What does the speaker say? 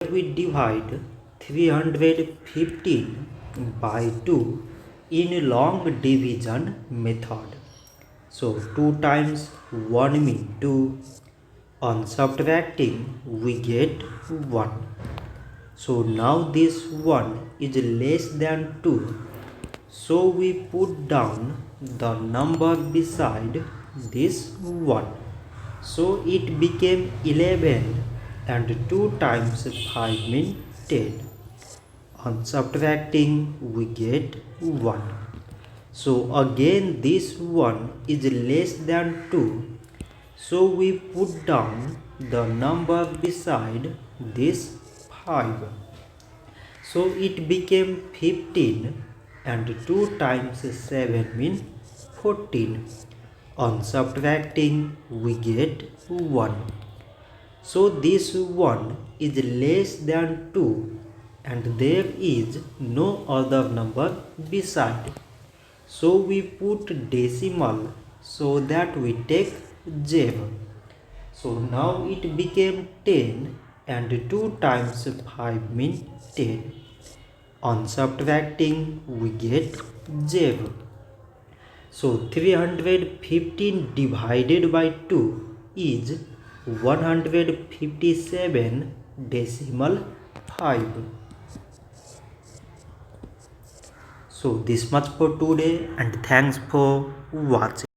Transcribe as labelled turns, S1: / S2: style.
S1: We divide 315 by 2 in long division method. So 2 times 1 means 2. On subtracting we get 1. So now this 1 is less than 2. So we put down the number beside this 1. So it became 11 and 2 times 5 means 10. On subtracting we get 1. So again this 1 is less than 2. So we put down the number beside this 5. So it became 15 and 2 times 7 means 14. On subtracting we get 1. So this 1 is less than 2 and there is no other number beside. So we put decimal so that we take 0. So now it became 10 and 2 times 5 means 10. On subtracting we get 0. So 315 divided by 2 is 157 decimal 5. So this much for today and thanks for watching.